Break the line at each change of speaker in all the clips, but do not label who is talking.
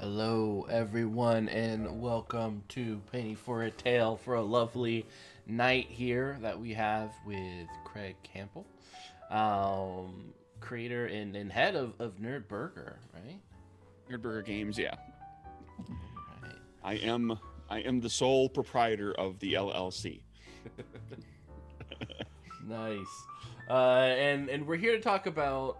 Hello, everyone, and welcome to Penny for a Tale for a lovely night here that we have with Craig Campbell, creator and head of Nerdburger, right?
Nerdburger Games, yeah.
Right.
I am the sole proprietor of the LLC.
Nice. And we're here to talk about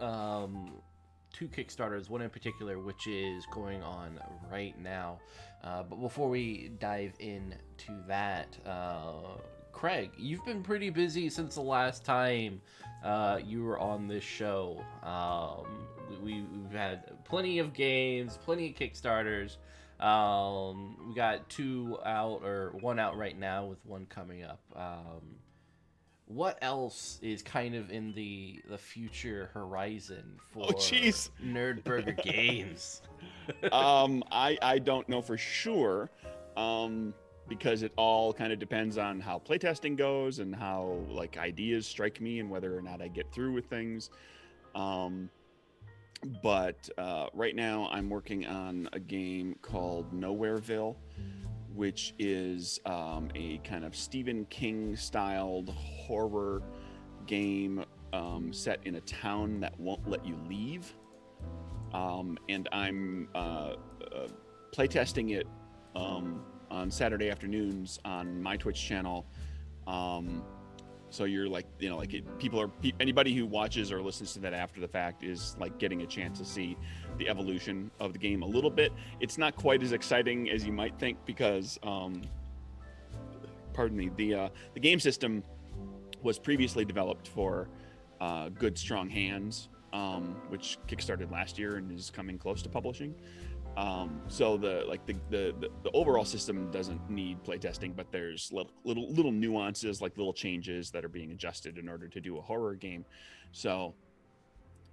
two Kickstarters, one in particular, which is going on right now. But before we dive into that, Craig, you've been pretty busy since the last time you were on this show. We've had plenty of games, plenty of Kickstarters. We got two out, or one out right now, with one coming up. What else is kind of in the future horizon
Oh,
for
jeez.
Nerdburger Games?
I don't know for sure, because it all kind of depends on how playtesting goes and how like ideas strike me and whether or not I get through with things. But right now I'm working on a game called Nowhereville, which is a kind of Stephen King styled horror game set in a town that won't let you leave. And I'm playtesting it on Saturday afternoons on my Twitch channel. So you're like, anybody who watches or listens to that after the fact is like getting a chance to see the evolution of the game a little bit. It's not quite as exciting as you might think because, the game system was previously developed for Good Strong Hands, which kickstarted last year and is coming close to publishing. So the overall system doesn't need playtesting, but there's little nuances, like little changes that are being adjusted in order to do a horror game. So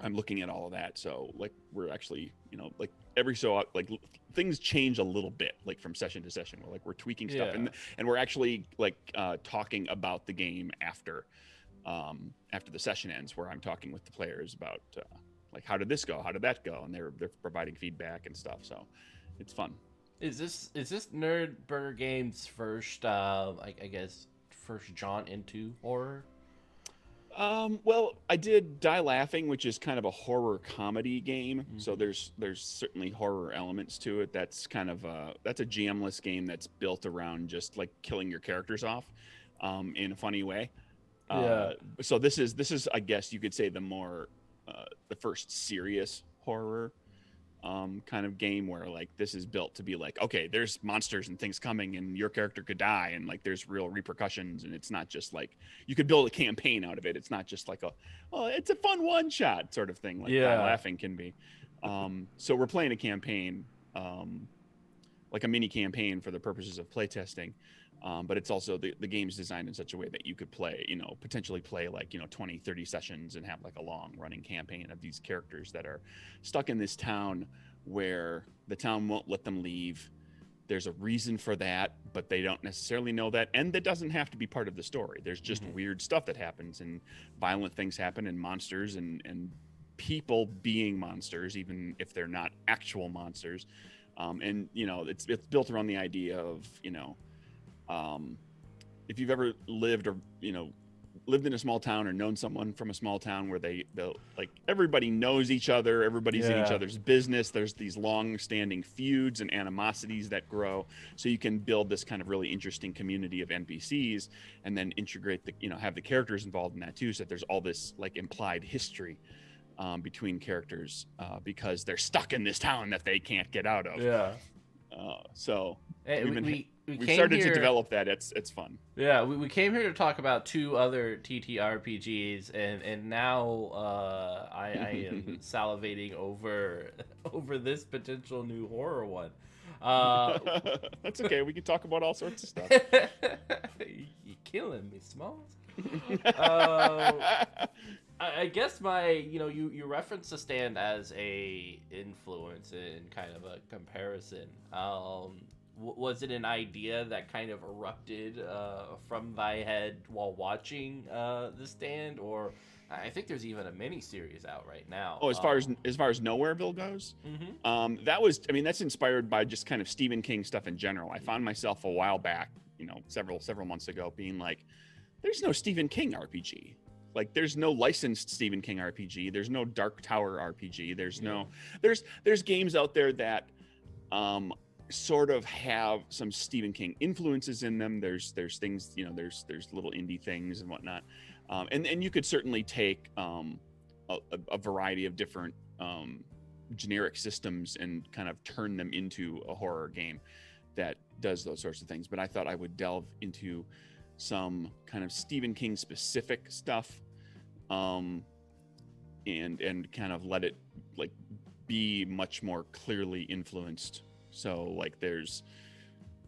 I'm looking at all of that. So like we're actually, every so like things change a little bit, like from session to session. We're tweaking stuff,
Yeah.
and we're actually talking about the game after the session ends, where I'm talking with the players about like how did this go, how did that go, and they're providing feedback and stuff. So it's fun.
Is this Nerdburger Games' first, I guess, first jaunt into horror?
Well, I did Die Laughing, which is kind of a horror comedy game. So
Mm-hmm.
there's certainly horror elements to it. That's kind of that's a GM-less game that's built around just like killing your characters off, in a funny way.
Yeah.
So this is I guess you could say the first serious horror kind of game, where like this is built to be like, okay, there's monsters and things coming and your character could die, and like there's real repercussions, and it's not just like you could build a campaign out of it. It's not just like it's a fun one shot sort of thing like Die
Yeah.
Laughing can be. So we're playing a campaign, like a mini campaign for the purposes of playtesting. But it's also the game's designed in such a way that you could play, potentially play like, 20, 30 sessions and have like a long running campaign of these characters that are stuck in this town where the town won't let them leave. There's a reason for that, but they don't necessarily know that. And that doesn't have to be part of the story. There's just
Mm-hmm.
weird stuff that happens, and violent things happen, and monsters and people being monsters, even if they're not actual monsters. And, it's built around the idea of, if you've ever lived lived in a small town or known someone from a small town where they'll like everybody knows each other, everybody's in each
Yeah.
other's business, there's these long standing feuds and animosities that grow, so you can build this kind of really interesting community of NPCs and then integrate have the characters involved in that too, so that there's all this like implied history between characters, because they're stuck in this town that they can't get out of.
Yeah.
So
Hey,
we've
we,
been
we, we
we've
came
started to
here.
develop that. It's fun.
Yeah, we came here to talk about two other TTRPGs, and now I am salivating over over this potential new horror one. Uh,
That's okay. We can talk about all sorts of stuff.
you killing me, Smalls. Uh, I guess you referenced the stand as a influence and kind of a comparison. Was it an idea that kind of erupted from thy head while watching the stand, or I think there's even a mini series out right now.
Oh, as far as Nowhereville goes, that's inspired by just kind of Stephen King stuff in general. I found myself a while back, several months ago, being like, there's no Stephen King RPG. Like, there's no licensed Stephen King RPG. There's no Dark Tower RPG. There's games out there that sort of have some Stephen King influences in them. There's things, there's little indie things and whatnot. And you could certainly take a variety of different generic systems and kind of turn them into a horror game that does those sorts of things. But I thought I would delve into some kind of Stephen King specific stuff, and kind of let it like be much more clearly influenced. So like there's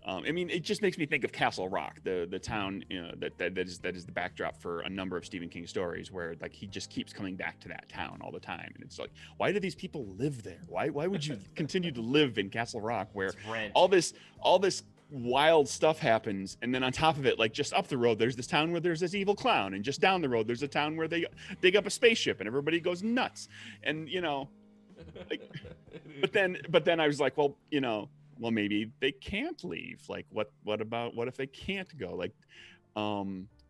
it just makes me think of Castle Rock, the town that is the backdrop for a number of Stephen King stories, where like he just keeps coming back to that town all the time, and it's like, why do these people live there? Why would you continue to live in Castle Rock, where all this wild stuff happens, and then on top of it, like just up the road, there's this town where there's this evil clown, and just down the road, there's a town where they dig up a spaceship, and everybody goes nuts, and like, but then I was like, well, maybe they can't leave. Like, what if they can't go? Like,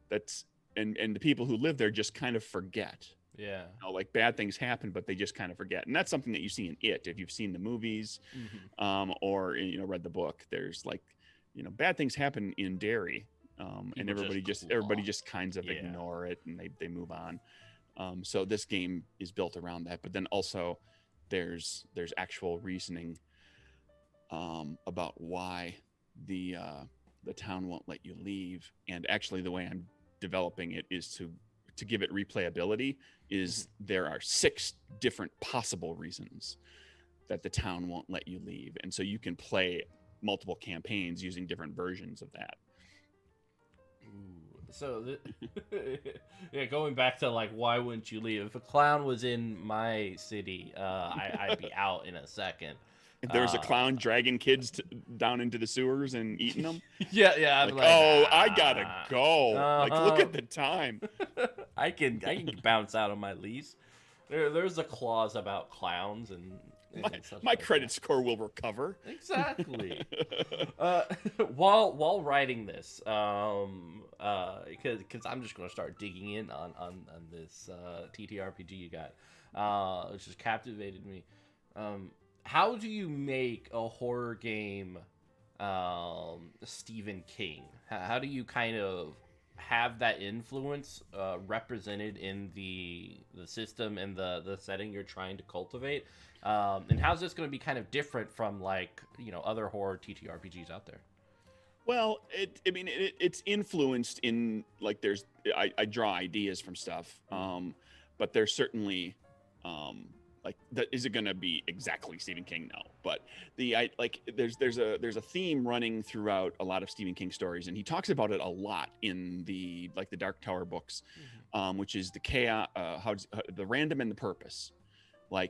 that's and the people who live there just kind of forget.
Yeah.
Like bad things happen, but they just kind of forget. And that's something that you see in It, if you've seen the movies, or read the book. There's like, bad things happen in Derry, and everybody just kind of ignore it, and they move on. So this game is built around that, but then also there's actual reasoning about why the town won't let you leave. And actually the way I'm developing it is to give it replayability is there are 6 different possible reasons that the town won't let you leave, and so you can play multiple campaigns using different versions of that.
So yeah, going back to like, why wouldn't you leave? If a clown was in my city, I'd be out in a second.
If there's a clown dragging kids down into the sewers and eating them.
Yeah.
I'm like, I gotta go. Like, look at the time.
I can bounce out of my lease. There's a clause about clowns and
my credit score will recover.
Exactly. While writing this, because I'm just gonna start digging in on this TTRPG you got, which just captivated me. How do you make a horror game Stephen King? How do you kind of have that influence represented in the system and the setting you're trying to cultivate? And how's this going to be kind of different from like, other horror TTRPGs out there?
Well, it's influenced in like I draw ideas from stuff, but there's certainly is it going to be exactly Stephen King? No, but there's a theme running throughout a lot of Stephen King stories, and he talks about it a lot in the Dark Tower books, which is the chaos, the random and the purpose,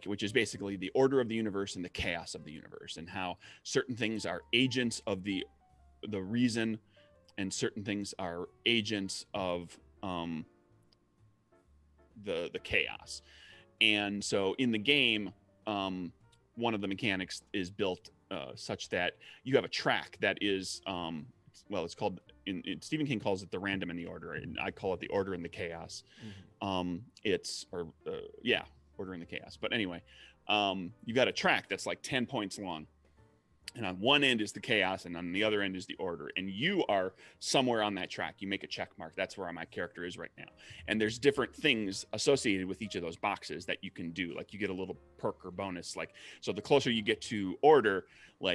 which is basically the order of the universe and the chaos of the universe, and how certain things are agents of the reason, and certain things are agents of the chaos. And so in the game, one of the mechanics is built such that you have a track that is, it's called, Stephen King calls it the random and the order, and I call it the order and the chaos. Order and the chaos. But anyway, you got a track that's like 10 points long. And on one end is the chaos, and on the other end is the order. And you are somewhere on that track. You make a check mark. That's where my character is right now. And there's different things associated with each of those boxes that you can do. Like you get a little perk or bonus. So the closer you get to order,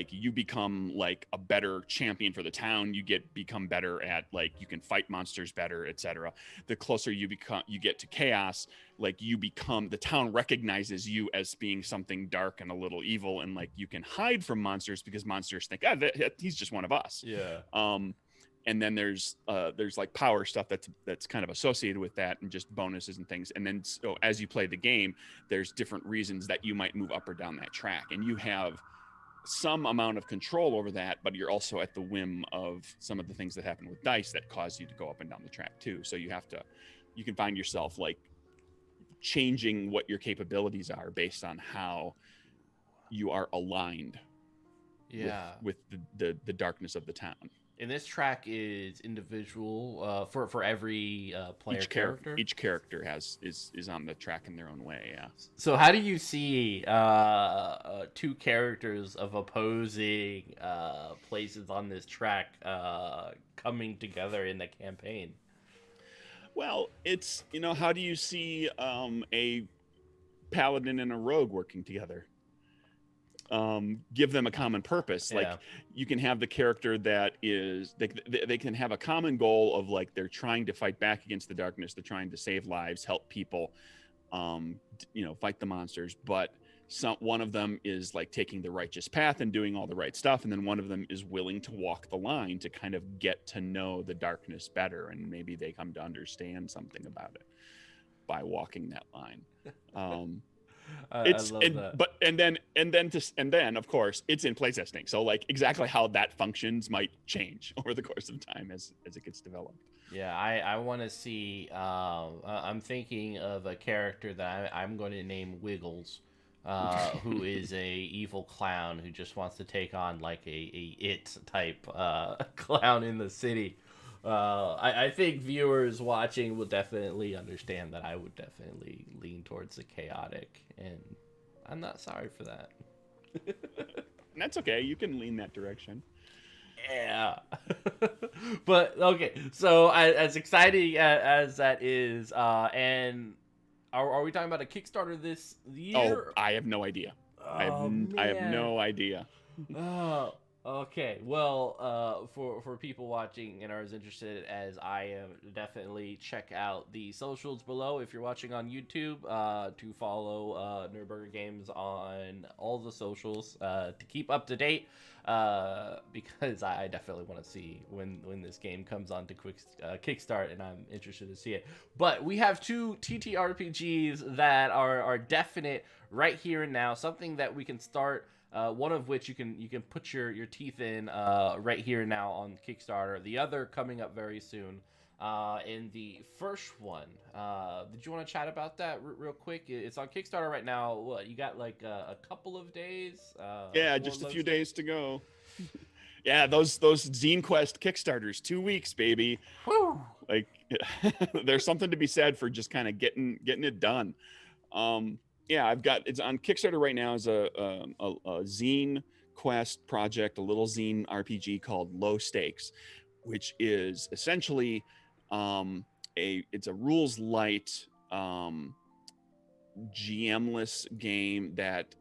you become like a better champion for the town. You become better at you can fight monsters better, etc. The closer you get to chaos, the town recognizes you as being something dark and a little evil, and you can hide from monsters because monsters think, he's just one of us.
Yeah.
And then there's power stuff that's kind of associated with that, and just bonuses and things. And then so as you play the game, there's different reasons that you might move up or down that track, and you have some amount of control over that, but you're also at the whim of some of the things that happen with dice that cause you to go up and down the track too. So you can find yourself changing what your capabilities are based on how you are aligned with the darkness of the town.
And this track is individual for every player character.
Each character is on the track in their own way. Yeah.
So how do you see two characters of opposing places on this track coming together in the campaign?
Well, it's, how do you see a paladin and a rogue working together? Give them a common purpose. Like, you can have the character that is, they can have a common goal of, like, they're trying to fight back against the darkness, they're trying to save lives, help people, fight the monsters, but one of them is like taking the righteous path and doing all the right stuff, and then one of them is willing to walk the line to kind of get to know the darkness better, and maybe they come to understand something about it by walking that line.
I love that.
And then of course it's in playtesting, so like exactly how that functions might change over the course of time as it gets developed.
Yeah, I want to see. I'm thinking of a character that I'm going to name Wiggles, who is a evil clown who just wants to take on like a it type clown in the city. I think viewers watching will definitely understand that I would definitely lean towards the chaotic, and I'm not sorry for that.
That's okay. You can lean that direction.
Yeah. But okay, so as exciting as that is, and are we talking about a Kickstarter this year?
Oh, I have no idea. I have no idea.
Oh, okay. Well, for people watching and are as interested as I am, definitely check out the socials below if you're watching on YouTube, to follow Nerdburger Games on all the socials to keep up to date, because I definitely want to see when this game comes on to Kickstart, and I'm interested to see it. But we have two TTRPGs that are definite right here and now, something that we can start. One of which you can put your teeth in right here and now on Kickstarter. The other coming up very soon. In the first one, did you want to chat about that real quick? It's on Kickstarter right now. What, you got like a couple of days?
Yeah, just a few days to go. Yeah, those Zine Quest Kickstarters, 2 weeks, baby.
Whew.
Like, there's something to be said for just kind of getting it done. Yeah, it's on Kickstarter right now as a Zine Quest project, a little Zine RPG called Low Stakes, which is essentially it's a rules light, GM-less game that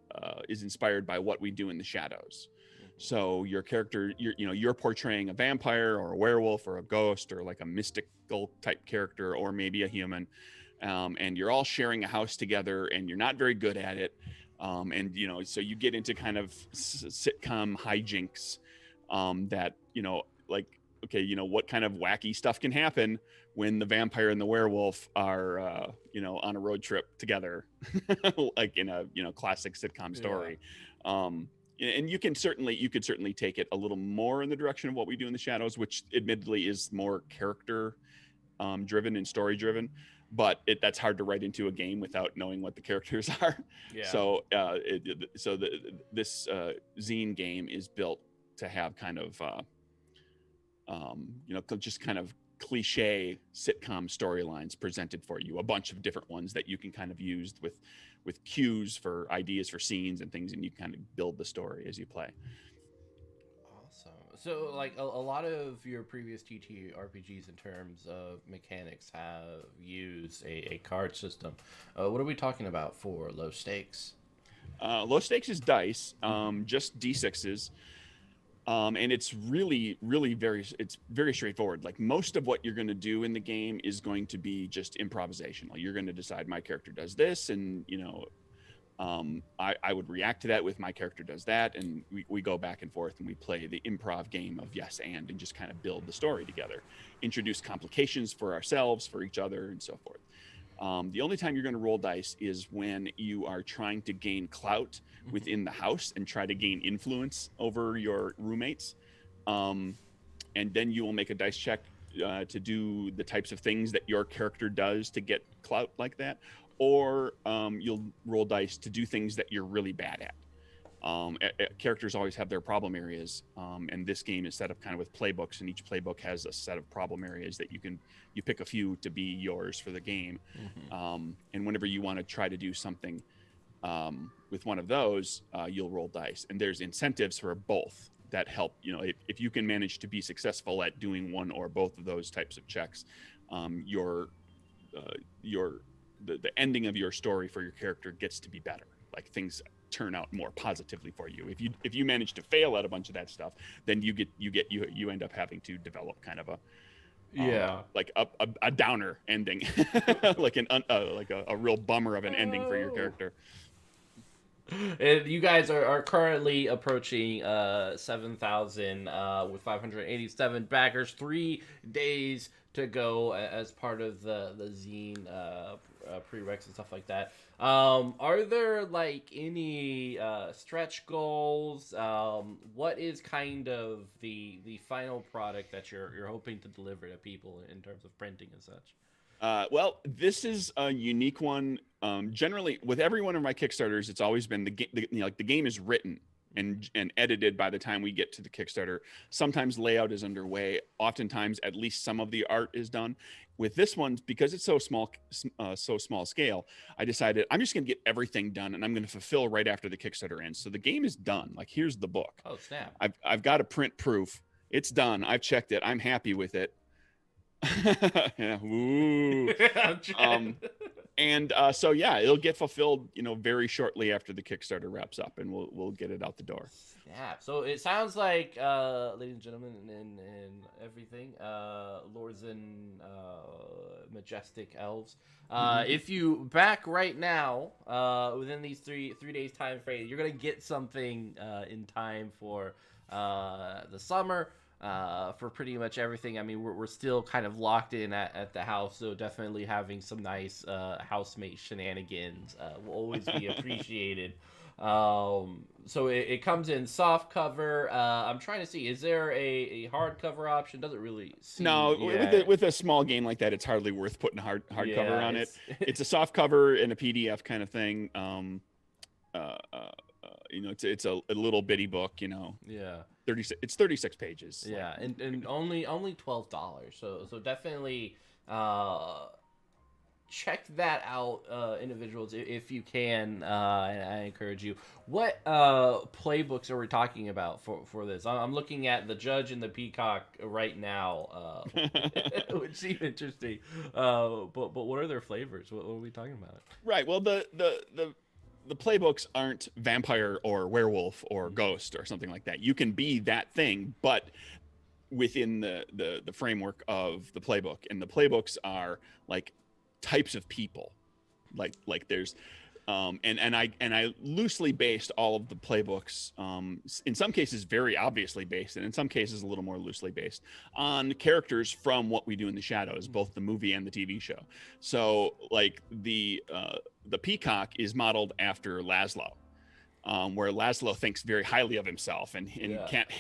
is inspired by What We Do in the Shadows. So your character, you're portraying a vampire or a werewolf or a ghost or like a mystical type character, or maybe a human. And you're all sharing a house together, and you're not very good at it. And, so you get into kind of sitcom hijinks that, like, okay, what kind of wacky stuff can happen when the vampire and the werewolf are, on a road trip together, like in a, classic sitcom story. Yeah. And you could certainly take it a little more in the direction of What We Do in the Shadows, which admittedly is more character driven and story driven. But that's hard to write into a game without knowing what the characters are. Yeah. So, this Zine game is built to have kind of, just kind of cliche sitcom storylines presented for you. A bunch of different ones that you can kind of use with cues for ideas for scenes and things, and you kind of build the story as you play.
So, like, a lot of your previous TTRPGs in terms of mechanics have used a card system. What are we talking about for Low Stakes?
Low Stakes is dice, just D6s. And it's really, really very straightforward. Like, most of what you're going to do in the game is going to be just improvisational. You're going to decide my character does this, and, I would react to that with my character does that, and we go back and forth, and we play the improv game of yes and just kind of build the story together, introduce complications for ourselves, for each other, and so forth. The only time you're going to roll dice is when you are trying to gain clout within the house and try to gain influence over your roommates, and then you will make a dice check to do the types of things that your character does to get clout like that. or you'll roll dice to do things that you're really bad at. Characters always have their problem areas, and this game is set up kind of with playbooks, and each playbook has a set of problem areas that you pick a few to be yours for the game. And whenever you want to try to do something with one of those, you'll roll dice, and there's incentives for both that help. If you can manage to be successful at doing one or both of those types of checks, the ending of your story for your character gets to be better. Like, things turn out more positively for you. If you manage to fail at a bunch of that stuff, then you end up having to develop kind of a downer ending, like a real bummer of an ending for your character.
And you guys are currently approaching 7,000 with 587 backers. 3 days to go as part of the Zine prereqs and stuff like that. Are there like any stretch goals? What is kind of the final product that you're hoping to deliver to people in terms of printing and such?
Well, this is a unique one. Generally, with every one of my Kickstarters, it's always been the game is written and edited by the time we get to the Kickstarter. Sometimes layout is underway. Oftentimes, at least some of the art is done. With this one, because it's so small scale, I decided I'm just going to get everything done, and I'm going to fulfill right after the Kickstarter ends. So the game is done. Like, here's the book.
Oh, snap!
I've got a print proof. It's done. I've checked it. I'm happy with it. Yeah. Ooh. So yeah, it'll get fulfilled, very shortly after the Kickstarter wraps up, and we'll get it out the door.
Yeah. So it sounds like, ladies and gentlemen, and everything, lords and majestic elves, if you back right now, within these three days time frame, you're gonna get something in time for the summer. For pretty much everything. I mean, we're still kind of locked in at the house, so definitely having some nice housemate shenanigans will always be appreciated. So it comes in soft cover. I'm trying to see, is there a hardcover option? Doesn't really seem...
No, with a small game like that, it's hardly worth putting a hardcover on it. It's a soft cover and a PDF kind of thing. It's a little bitty book,
Yeah.
It's 36 pages.
Yeah, and only $12. So definitely check that out, individuals, if you can. And I encourage you. What playbooks are we talking about for this? I'm looking at the Judge and the Peacock right now, which seem interesting. But what are their flavors? What are we talking about?
Right. Well, the playbooks aren't vampire or werewolf or ghost or something like that. You can be that thing, but within the framework of the playbook. And the playbooks are like types of people. Like there's and I loosely based all of the playbooks, in some cases very obviously based, and in some cases a little more loosely based on characters from What We Do in the Shadows, both the movie and the TV show. So like the Peacock is modeled after Laszlo, where Laszlo thinks very highly of himself and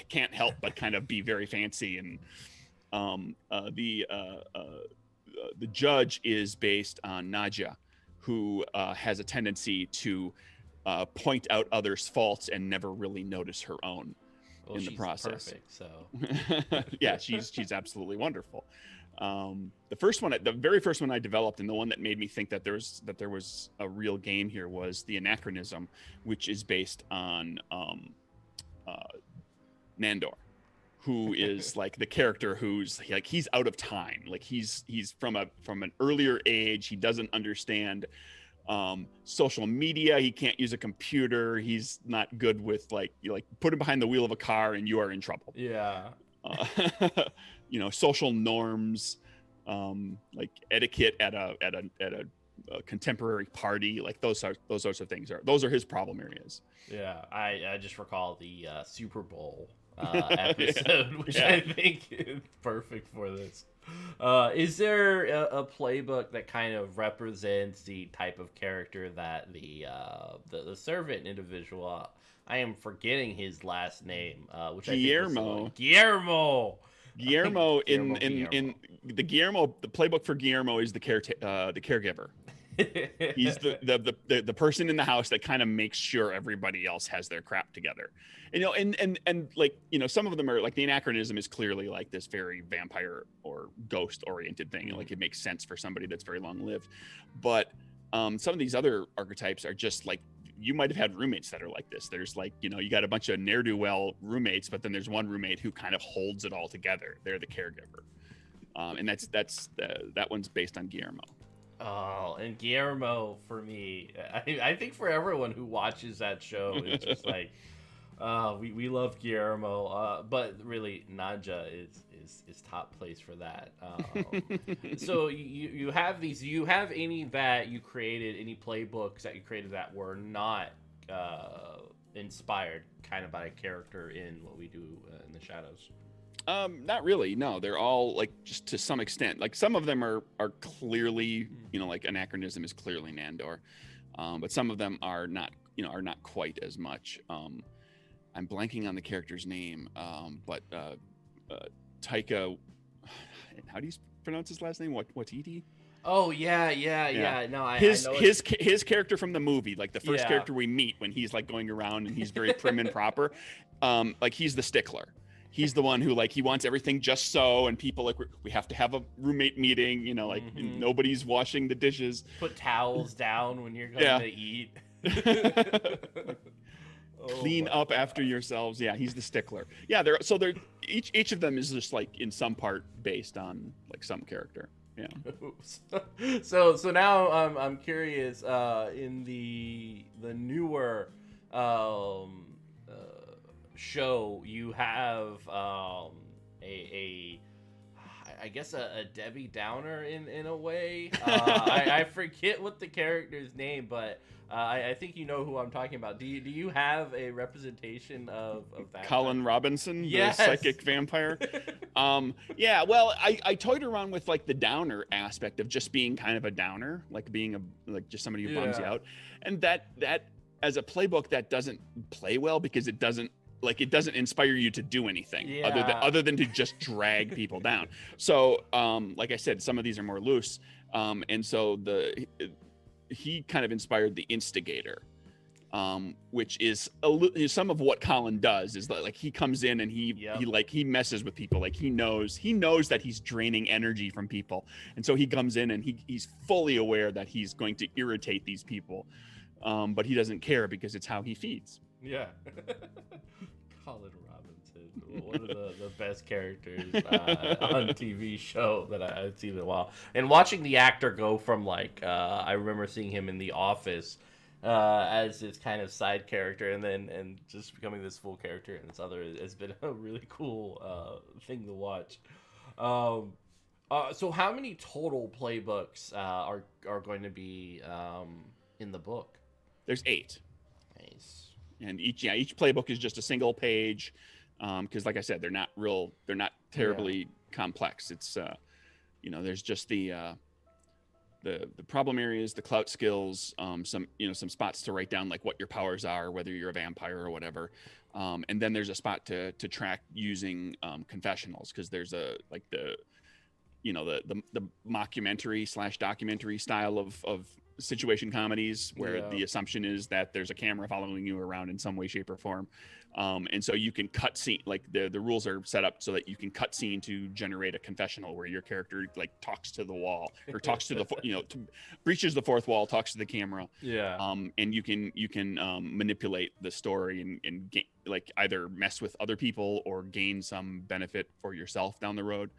can't help but kind of be very fancy. And the Judge is based on Nadja, who has a tendency to point out others' faults and never really notice her own in the process.
Perfect, so
yeah, she's absolutely wonderful. The very first one I developed, and the one that made me think that there was a real game here, was the Anachronism, which is based on Nandor, who is like the character who's like, he's out of time. Like he's from an earlier age. He doesn't understand social media. He can't use a computer. He's not good with like put him behind the wheel of a car and you are in trouble.
Yeah.
Social norms, like etiquette at a contemporary party, like those sorts of things are his problem areas.
Yeah, I just recall the Super Bowl episode, which I think is perfect for this. Is there a playbook that kind of represents the type of character that the servant individual? I am forgetting his last name, which
Guillermo.
Guillermo
In the Guillermo, the playbook for Guillermo is the caregiver. He's the person in the house that kind of makes sure everybody else has their crap together. And like, some of them are like, the anachronism is clearly like this very vampire or ghost oriented thing. Like it makes sense for somebody that's very long lived. But some of these other archetypes are just like, you might have had roommates that are like this. There's like, you got a bunch of ne'er-do-well roommates, but then there's one roommate who kind of holds it all together. They're the caregiver. And that one's based on Guillermo.
Oh, and Guillermo, for me, I think for everyone who watches that show, it's just like, we love Guillermo, but really Nadja is top place for that. So you have these. Do you have any that you created, any playbooks that you created that were not inspired kind of by a character in What We Do in the Shadows?
Not really. No, they're all like, just to some extent. Like some of them are clearly, like anachronism is clearly Nandor, but some of them are not quite as much. I'm blanking on the character's name, but Taika, how do you pronounce his last name? Watiti?
Oh yeah. No, I know
his character from the movie, like the first character we meet when he's like going around and he's very prim and proper, like he's the stickler. He's the one who like, he wants everything just so, and people like, we have to have a roommate meeting, like nobody's washing the dishes.
Put towels down when you're going to eat.
Clean up after yourselves. Yeah, he's the stickler. Yeah, they're each of them is just like in some part based on like some character. Yeah.
So now I'm curious, in the newer show, you have I guess a Debbie Downer in a way. I forget what the character's name, but I think you know who I'm talking about. Do you have a representation of that?
Colin Robinson,
yes.
The psychic vampire. Yeah, well, I toyed around with like the downer aspect of just being kind of a downer, like being just somebody who bums you out, and that as a playbook that doesn't play well because it doesn't inspire you to do anything other than to just drag people down. So like I said, some of these are more loose, and so he kind of inspired the instigator, which is some of what Colin does. Is like he comes in and he messes with people. Like he knows that he's draining energy from people, and so he comes in and he's fully aware that he's going to irritate these people, but he doesn't care because it's how he feeds.
Yeah. Colin Robinson, one of the best characters on TV show that I've seen in a while. And watching the actor go from like, I remember seeing him in The Office as his kind of side character, and just becoming this full character in this other has been a really cool thing to watch. So how many total playbooks are going to be in the book?
There's 8.
Nice.
And each playbook is just a single page, because like I said, they're not terribly complex. It's there's just the problem areas, the clout skills, some spots to write down like what your powers are, whether you're a vampire or whatever, and then there's a spot to track using confessionals, because there's the mockumentary / documentary style of situation comedies where the assumption is that there's a camera following you around in some way, shape, or form, and so you can cut scene, like the rules are set up so that you can cut scene to generate a confessional where your character like talks to the wall or talks to the breaches the fourth wall, talks to the camera, and you can manipulate the story and like either mess with other people or gain some benefit for yourself down the road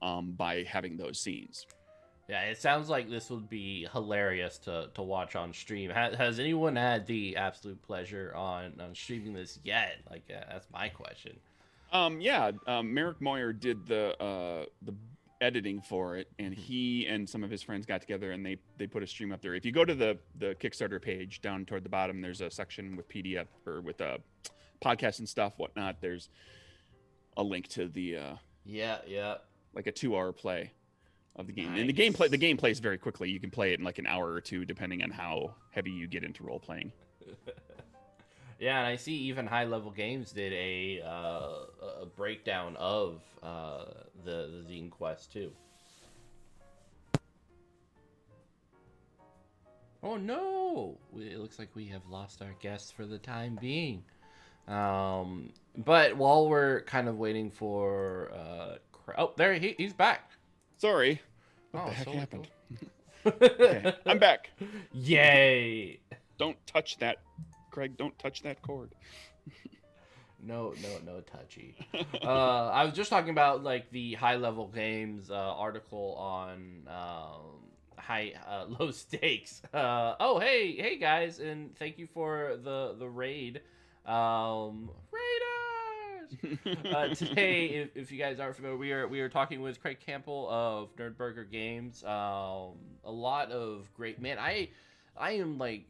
by having those scenes.
Yeah, it sounds like this would be hilarious to watch on stream. Has anyone had the absolute pleasure on streaming this yet? Like, that's my question.
Merrick Moyer did the editing for it, and he and some of his friends got together and they put a stream up there. If you go to the Kickstarter page down toward the bottom, there's a section with PDF or with podcasts and stuff, whatnot. There's a link to the like a 2-hour play of the game. Nice. And the game plays very quickly. You can play it in like an hour or two, depending on how heavy you get into role playing.
Yeah, and I see even High Level Games did a breakdown of the Zine Quest too. Oh no! It looks like we have lost our guest for the time being. But while we're kind of waiting for oh, there he's back.
Sorry. What
Oh,
the heck
so
happened?
cool.
Okay, I'm back.
Yay!
Don't touch that, Craig. Don't touch that cord.
No touchy. I was just talking about like the high level games article on low stakes. Oh hey guys, and thank you for the raid, raiders. Today, if you guys aren't familiar, we are talking with Craig Campbell of Nerdburger Games. A lot of great man. I am like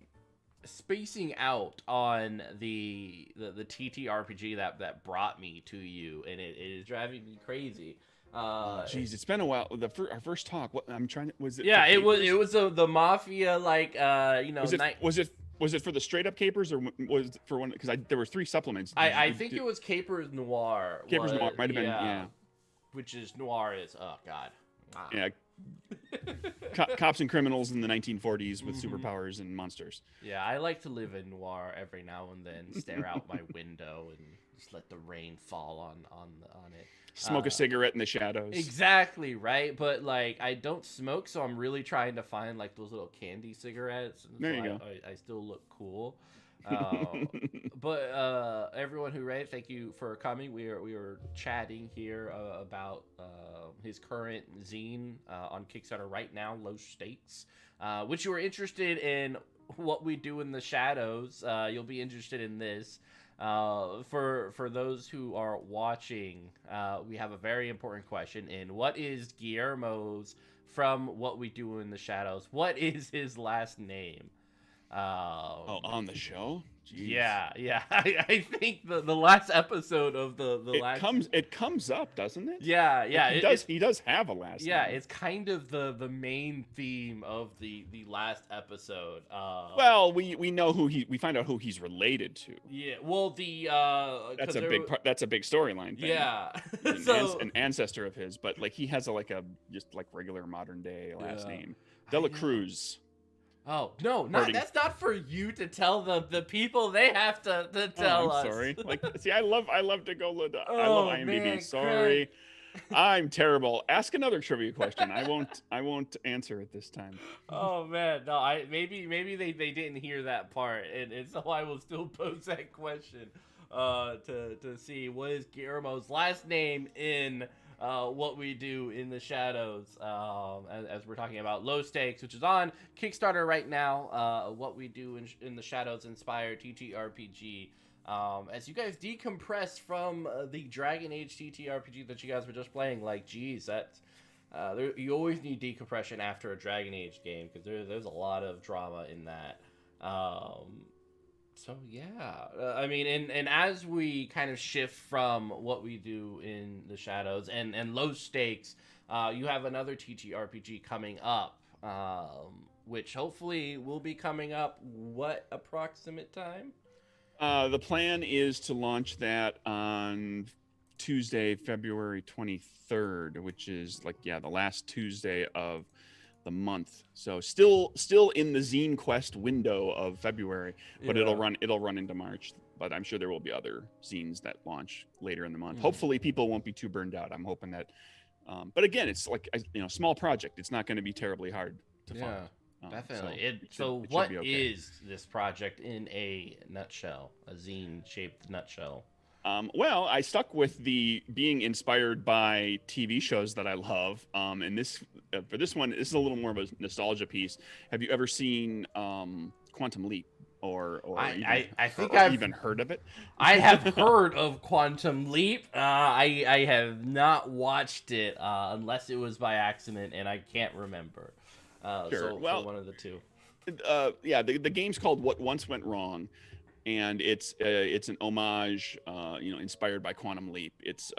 spacing out on the TTRPG that brought me to you, and it is driving me crazy.
Jeez, it's been a while. Our first talk. What I'm trying to was it?
Yeah,
for
it was the mafia, like
was it for the straight up capers, or was it for one? Because there were 3 supplements.
I think it was Capers Noir.
Capers Noir might have been, yeah.
Which is noir is, oh god. Wow.
Yeah. Cops and criminals in the 1940s with superpowers and monsters.
Yeah, I like to live in noir every now and then, stare out my window and just let the rain fall on it.
Smoke a cigarette in the shadows.
Exactly, right? But like I don't smoke, so I'm really trying to find like those little candy cigarettes.
There you go.
I still look cool. But everyone who read, thank you for coming. We were chatting here about his current zine on Kickstarter right now, Low Stakes, which you were interested in what we do in the shadows. You'll be interested in this. For those who are watching, we have a very important question. And what is Guillermo's from What We Do in the Shadows? What is his last name?
On the show? Jeez.
Yeah. I think the last episode of the last
it comes up, doesn't it?
Yeah.
He does have a last name.
It's kind of the main theme of the last episode.
Well, we know we find out who he's related to.
Yeah. Well,
that's a big part. That's a big storyline thing.
Yeah.
An ancestor of his, but like he has a just like regular modern day last name, Dela Cruz.
Oh no, that's not for you to tell the people. They have to tell us.
Sorry. Like, see, I love to go. I love IMDb. Man, sorry, I'm terrible. Ask another trivia question. I won't answer it this time.
Oh man, no. Maybe they didn't hear that part, and so I will still pose that question to see what is Guillermo's last name in What We Do in the Shadows, as we're talking about Low Stakes, which is on Kickstarter right now. What We Do in the Shadows inspired TTRPG. As you guys decompress from the Dragon Age TTRPG that you guys were just playing, like, geez, that's you always need decompression after a Dragon Age game, because there's a lot of drama in that. So yeah, I mean, and as we kind of shift from What We Do in the Shadows and Low Stakes, you have another TTRPG coming up, which hopefully will be coming up what approximate time?
The plan is to launch that on Tuesday, February 23rd, which is the last Tuesday of the month. So still in the Zine Quest window of February, but it'll run into March. But I'm sure there will be other zines that launch later in the month. Hopefully people won't be too burned out. I'm hoping that but again, it's like small project. It's not going to be terribly hard to fund.
Definitely. So what is this project in a nutshell? A zine shaped nutshell?
Well, I stuck with the being inspired by TV shows that I love. And this for this one, this is a little more of a nostalgia piece. Have you ever seen Quantum Leap or I've even heard of it?
I have heard of Quantum Leap. I have not watched it unless it was by accident, and I can't remember.
Sure.
So one of the two.
The game's called What Once Went Wrong. And it's an homage, inspired by Quantum Leap. It's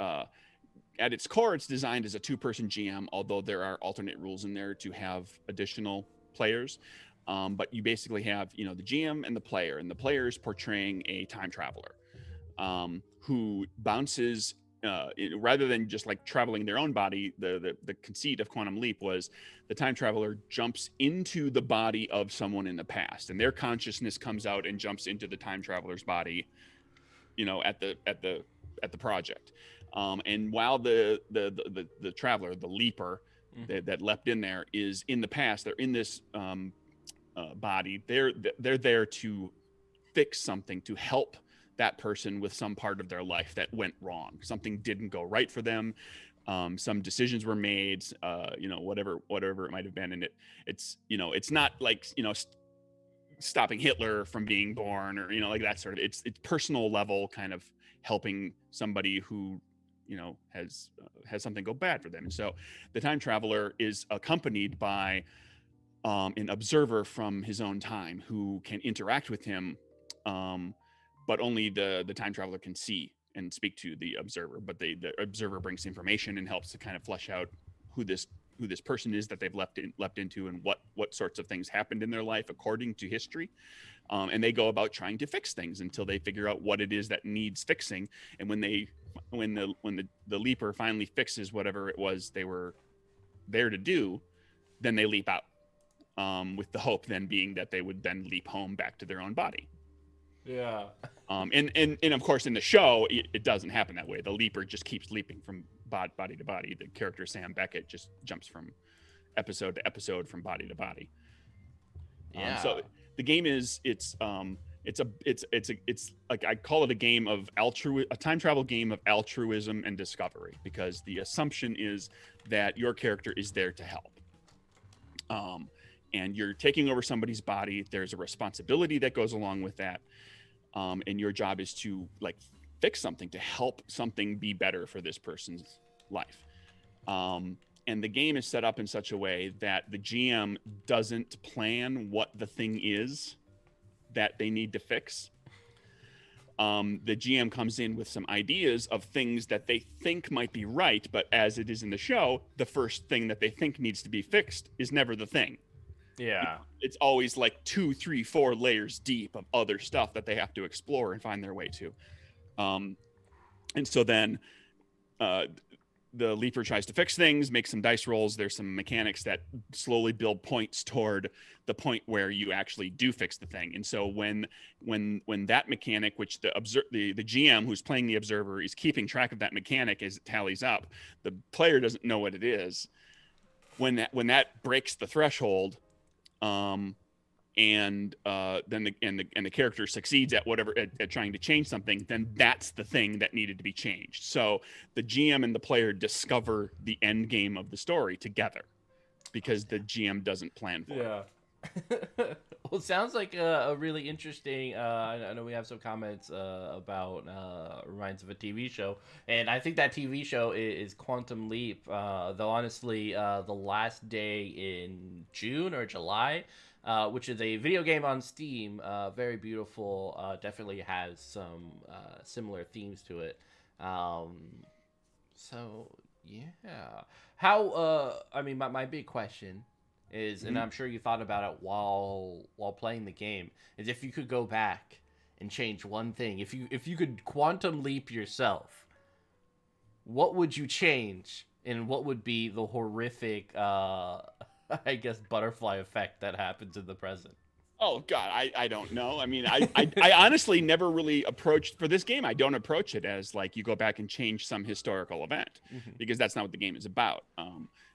at its core, it's designed as a 2-person GM, although there are alternate rules in there to have additional players. But you basically have, the GM and the player is portraying a time traveler who bounces rather than just like traveling their own body, the conceit of Quantum Leap was the time traveler jumps into the body of someone in the past, and their consciousness comes out and jumps into the time traveler's body, at the project. And while the traveler, the leaper that leapt in there, is in the past, they're in this body. They're there to fix something, to help that person with some part of their life that went wrong. Something didn't go right for them. Some decisions were made, whatever it might have been. And it's not like, stopping Hitler from being born or, like that sort of, it's personal level kind of helping somebody who, has something go bad for them. And so the time traveler is accompanied by an observer from his own time who can interact with him, but only the time traveler can see and speak to the observer. But the observer brings information and helps to kind of flesh out who this person is that they've leapt into, and what sorts of things happened in their life according to history. And they go about trying to fix things until they figure out what it is that needs fixing. And when the leaper finally fixes whatever it was they were there to do, then they leap out, with the hope then being that they would then leap home back to their own body.
Yeah.
And of course in the show it doesn't happen that way. The leaper just keeps leaping from body to body. The character Sam Beckett just jumps from episode to episode, from body to body.
Yeah.
So the game it's like, I call it a game of a time travel game of altruism and discovery, because the assumption is that your character is there to help. And you're taking over somebody's body. There's a responsibility that goes along with that. And your job is to like fix something, to help something be better for this person's life. And the game is set up in such a way that the GM doesn't plan what the thing is that they need to fix. The GM comes in with some ideas of things that they think might be right, but as it is in the show, the first thing that they think needs to be fixed is never the thing.
Yeah.
It's always like 2, 3, 4 layers deep of other stuff that they have to explore and find their way to. And so then the leaper tries to fix things, make some dice rolls. There's some mechanics that slowly build points toward the point where you actually do fix the thing. And so when that mechanic, which the GM who's playing the observer is keeping track of that mechanic as it tallies up, the player doesn't know what it is. When that breaks the threshold, and then the character succeeds at whatever at trying to change something, then that's the thing that needed to be changed. So the GM and the player discover the end game of the story together, because the GM doesn't plan for it.
Well, it sounds like a really interesting. I know we have some comments about reminds of a TV show, and I think that TV show is Quantum Leap. Though honestly, the last day in June or July, which is a video game on Steam, very beautiful. Definitely has some similar themes to it. So yeah, how? I mean, my big question is, and I'm sure you thought about it while playing the game, is if you could go back and change one thing, if you could quantum leap yourself, what would you change, and what would be the horrific I guess butterfly effect that happens in the present?
Oh God, I don't know. I mean, I honestly never really approached, for this game, I don't approach it as like you go back and change some historical event, because that's not what the game is about.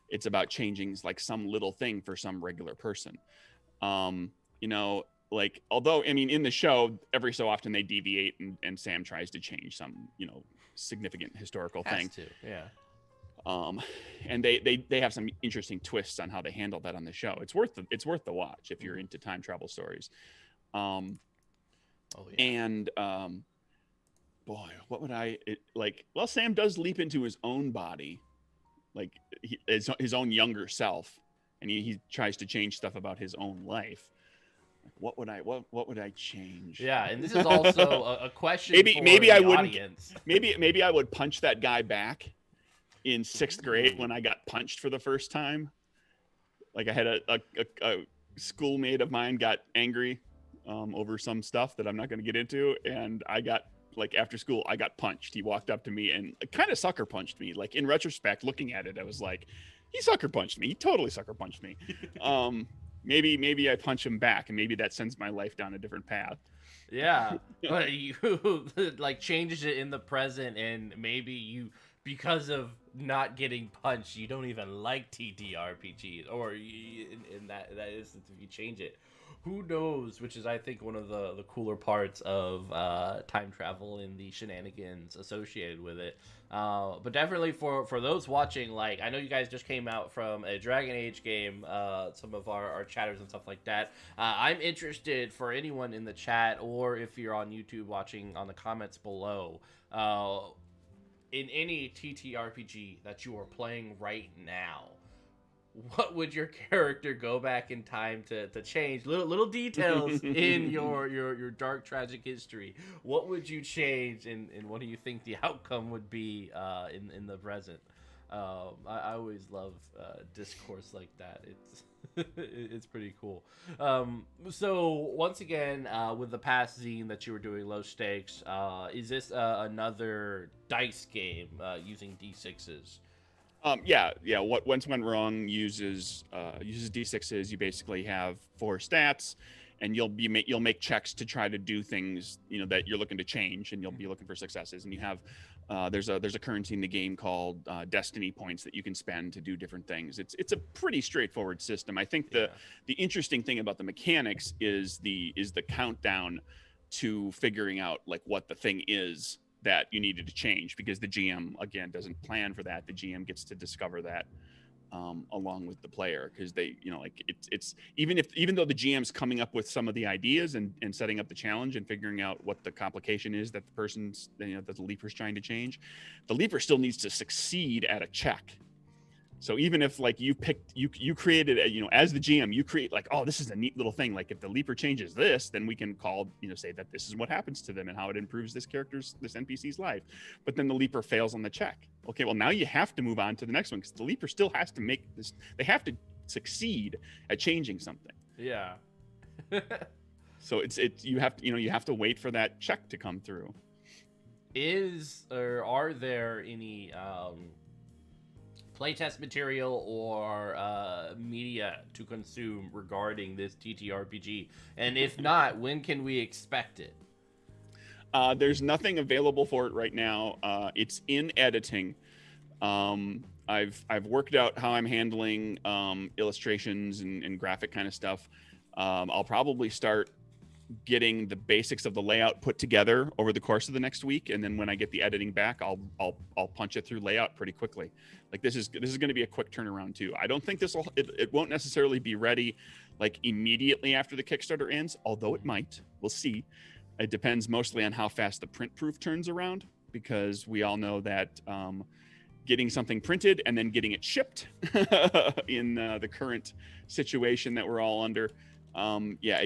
It's about changing like some little thing for some regular person. Like, although, I mean, in the show, every so often they deviate and Sam tries to change some, significant historical thing. And they have some interesting twists on how they handle that on the show. It's worth the watch if you're into time travel stories. And boy, what would well, Sam does leap into his own body, like his own younger self, and he tries to change stuff about his own life. What would I change?
Yeah, and this is also a question
maybe
for
I
the
wouldn't
audience.
maybe I would punch that guy back in 6th grade when I got punched for the first time. Like, I had a schoolmate of mine got angry over some stuff that I'm not going to get into, and I got like after school, I got punched. He walked up to me and kind of sucker punched me. Like in retrospect, looking at it, I was like, he sucker punched me. He totally sucker punched me. Maybe I punch him back, and maybe that sends my life down a different path.
Yeah, but you like changes it in the present, and maybe you, because of not getting punched, you don't even like TTRPGs, or in that instance, if you change it, who knows? Which is, I think, one of the cooler parts of time travel and the shenanigans associated with it. But definitely for those watching, like, I know you guys just came out from a Dragon Age game, some of our chatters and stuff like that. I'm interested for anyone in the chat, or if you're on YouTube watching on the comments below, in any TTRPG that you are playing right now, what would your character go back in time to change? Little details in your dark, tragic history. What would you change, and what do you think the outcome would be in the present? I always love discourse like that. It's it's pretty cool. So once again, with the past zine that you were doing, Low Stakes, is this another dice game using D6s?
Yeah. What Once Went Wrong uses D6s. You basically have 4 stats, and you'll make checks to try to do things, you know, that you're looking to change, and you'll be looking for successes. And you have there's a currency in the game called destiny points that you can spend to do different things. It's a pretty straightforward system. I think the interesting thing about the mechanics is the countdown to figuring out like what the thing is that you needed to change, because the GM again doesn't plan for that. The GM gets to discover that along with the player, because they, you know, like it's even though the GM's coming up with some of the ideas and setting up the challenge and figuring out what the complication is that the person's, you know, that the leaper's trying to change, the leaper still needs to succeed at a check. So even if like you created a, you know, as the GM, you create like, oh, this is a neat little thing. Like if the leaper changes this, then we can call, you know, say that this is what happens to them and how it improves this NPC's life. But then the leaper fails on the check. Okay, well now you have to move on to the next one, because the leaper still has to make this. They have to succeed at changing something.
Yeah.
So you have to wait for that check to come through.
Are there any playtest material or media to consume regarding this TTRPG? And if not, when can we expect it?
There's nothing available for it right now. It's in editing. I've worked out how I'm handling illustrations and graphic kind of stuff. I'll probably start getting the basics of the layout put together over the course of the next week, and then when I get the editing back, I'll punch it through layout pretty quickly. Like this is going to be a quick turnaround too. I don't think it won't necessarily be ready like immediately after the Kickstarter ends, although it might. We'll see. It depends mostly on how fast the print proof turns around, because we all know that getting something printed and then getting it shipped in the current situation that we're all under, I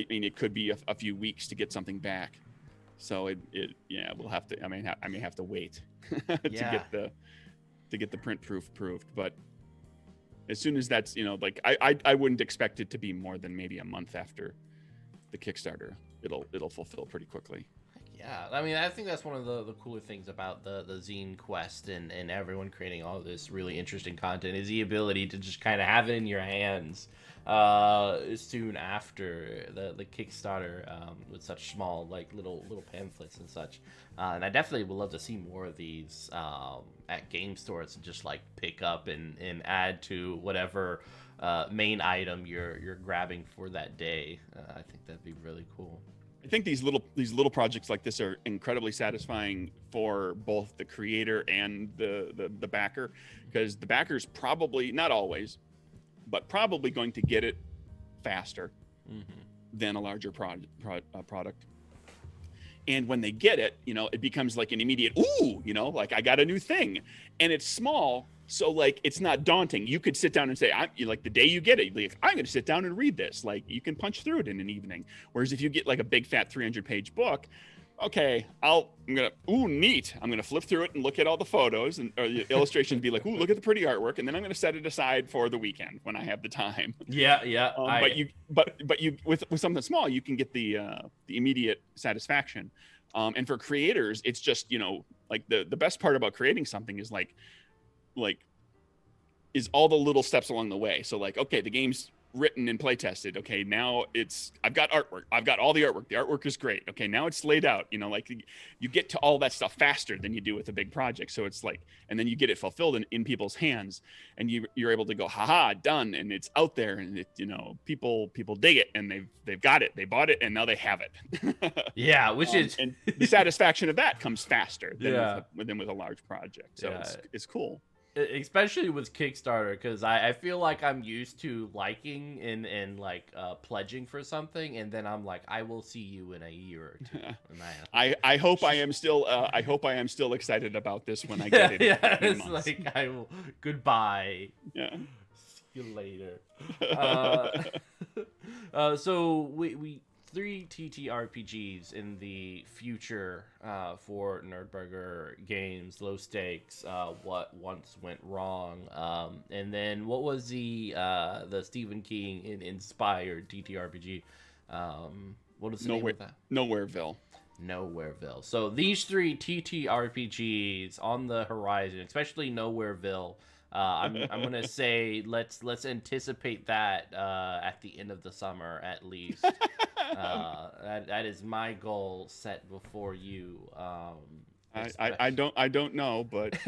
mean, it could be a few weeks to get something back. So we'll have to. I may have to wait to get the print proof proved. But as soon as that's, you know, like I wouldn't expect it to be more than maybe a month after the Kickstarter. It'll fulfill pretty quickly.
Yeah, I mean, I think that's one of the cooler things about the zine quest and everyone creating all this really interesting content is the ability to just kind of have it in your hands soon after the Kickstarter with such small like little pamphlets and such. And I definitely would love to see more of these at game stores and just like pick up and add to whatever main item you're grabbing for that day. I think that'd be really cool.
I think these little projects like this are incredibly satisfying for both the creator and the backer, because the backer's probably, not always, but probably going to get it faster than a larger product. And when they get it, you know, it becomes like an immediate, ooh, you know, like I got a new thing, and it's small. So like, it's not daunting. You could sit down and say, like the day you get it, like, I'm going to sit down and read this. Like you can punch through it in an evening. Whereas if you get like a big fat 300-page book, okay, ooh, neat. I'm going to flip through it and look at all the photos or the illustrations, be like, ooh, look at the pretty artwork. And then I'm going to set it aside for the weekend when I have the time.
Yeah.
But you with something small, you can get the immediate satisfaction. And for creators, it's just, like the best part about creating something is like is all the little steps along the way. So like, okay, the game's written and play tested. Okay, now I've got artwork. I've got all the artwork. The artwork is great. Okay, now it's laid out. Like you get to all that stuff faster than you do with a big project. So it's like, and then you get it fulfilled in people's hands, and you're able to go, haha, done, and it's out there, and it, people dig it, and they've got it, they bought it, and now they have it.
Yeah, which is
and the satisfaction of that comes faster than with a large project. So it's cool.
Especially with Kickstarter, because I feel like I'm used to liking and like pledging for something, and then I'm like, I will see you in a year or two. And
I hope I am still excited about this when I get it.
Yeah, it's months. Like I will. Goodbye.
Yeah.
See you later. So we 3 TTRPGs in the future for Nerdburger games, low stakes, what once went wrong, and then what was the Stephen King inspired TTRPG? What is the name of that?
Nowhereville.
Nowhereville. So these 3 TTRPGs on the horizon, especially Nowhereville. I'm gonna say let's anticipate that at the end of the summer at least. That is my goal set before you.
I don't know, but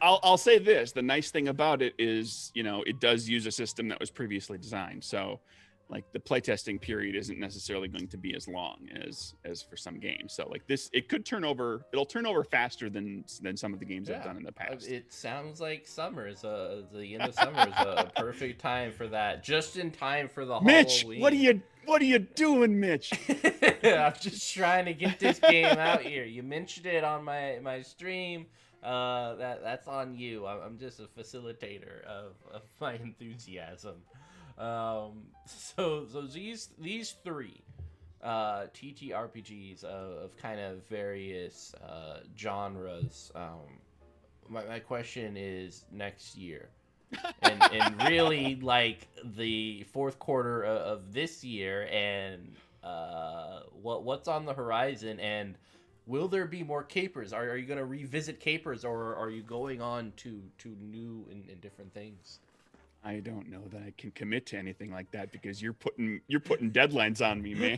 I'll say this: the nice thing about it is, it does use a system that was previously designed, so like the playtesting period isn't necessarily going to be as long as for some games. So like this, it'll turn over faster than some of the games I've done in the past.
It sounds like summer is the end of summer is a perfect time for that. Just in time for the
Mitch,
Halloween.
what are you doing, Mitch?
I'm just trying to get this game out here. You mentioned it on my stream. That's on you. I'm just a facilitator of my enthusiasm. So these 3 TTRPGs of kind of various genres. My question is next year, and really like the 4th quarter of this year, and what's on the horizon, and will there be more capers? Are you going to revisit capers, or are you going on to new and different things?
I don't know that I can commit to anything like that because you're putting deadlines on me, man.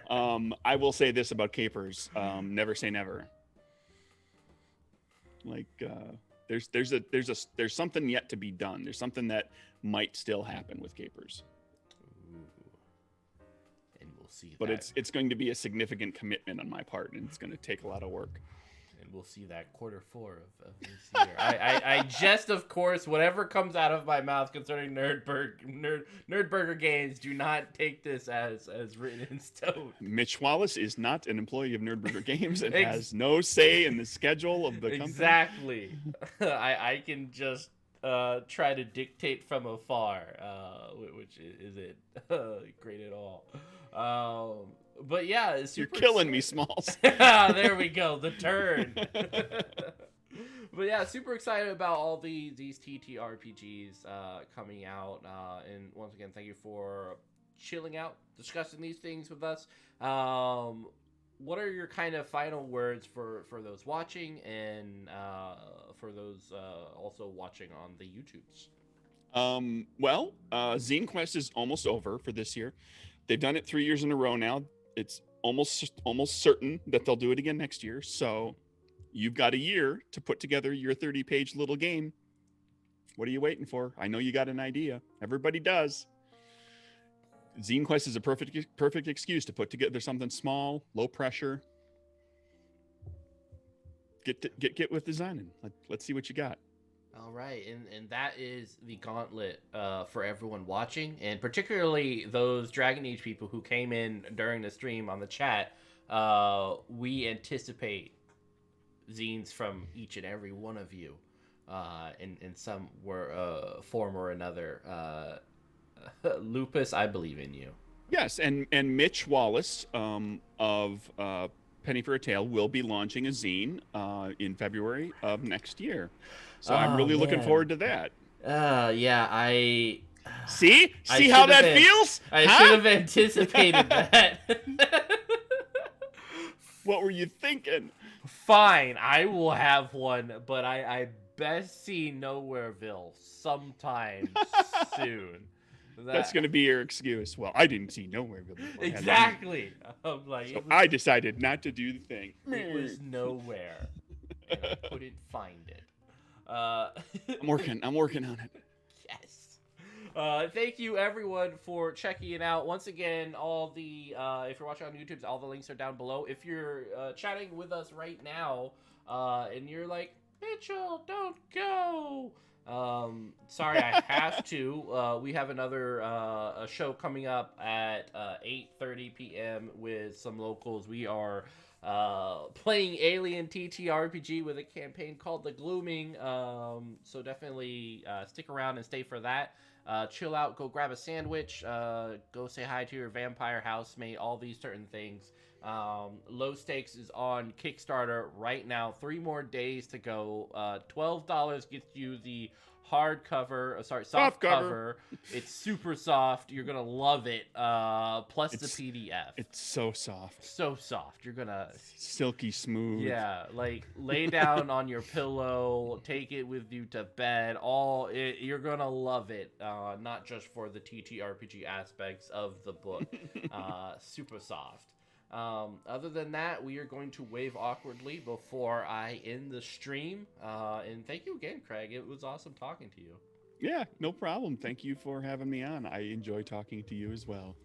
I will say this about capers: never say never. Like there's something yet to be done. There's something that might still happen with capers.
Ooh. And we'll see.
But it's going to be a significant commitment on my part, and it's going to take a lot of work.
And we'll see that Q4 of this year. I just, of course, whatever comes out of my mouth concerning Nerdburger games, do not take this as written in stone.
Mitch Wallace is not an employee of Nerdburger Games and has no say in the schedule of the company.
Exactly. I can just try to dictate from afar, which isn't great at all. But yeah, it's super.
You're killing me, Smalls.
There we go, the turn. But yeah, super excited about all these TTRPGs coming out. And once again, thank you for chilling out, discussing these things with us. What are your kind of final words for those watching and for those also watching on the YouTubes?
Well, Zine Quest is almost over for this year. They've done it 3 years in a row now. It's almost certain that they'll do it again next year. So you've got a year to put together your 30-page little game. What are you waiting for? I know you got an idea. Everybody does. Zine Quest is a perfect excuse to put together something small, low pressure. Get with designing. Let's see what you got.
All right, and that is the gauntlet for everyone watching, and particularly those Dragon Age people who came in during the stream on the chat. We anticipate zines from each and every one of you, in some form or another. Lupus, I believe in you.
Yes, and Mitch Wallace of Penny for a Tale will be launching a zine in February of next year. So I'm really looking forward to that.
Yeah,
See how that feels?
I should have anticipated that.
What were you thinking?
Fine, I will have one, but I best see Nowhereville sometime soon.
That's going to be your excuse. Well, I didn't see nowhere really.
Exactly. I'm like,
So I decided not to do the thing.
it was nowhere, and I couldn't find it.
I'm working on it.
Yes. Thank you everyone for checking it out. Once again, all the if you're watching on YouTube, all the links are down below. If you're chatting with us right now, and you're like, Mitchell, don't go. Sorry, I have to. We have another a show coming up at 8:30 p.m. with some locals. We are playing Alien TTRPG with a campaign called The Glooming. So definitely stick around and stay for that. Chill out, go grab a sandwich, go say hi to your vampire housemate, all these certain things. Low Stakes is on Kickstarter right now. 3 more days to go. $12 gets you the soft cover. It's super soft. You're gonna love it. Plus the PDF.
It's so soft.
So soft. You're gonna
silky smooth.
Yeah, like lay down on your pillow, take it with you to bed. You're gonna love it. Not just for the TTRPG aspects of the book. Super soft. Other than that, we are going to wave awkwardly before I end the stream. And thank you again, Craig. It was awesome talking to you.
Yeah, no problem. Thank you for having me on. I enjoy talking to you as well.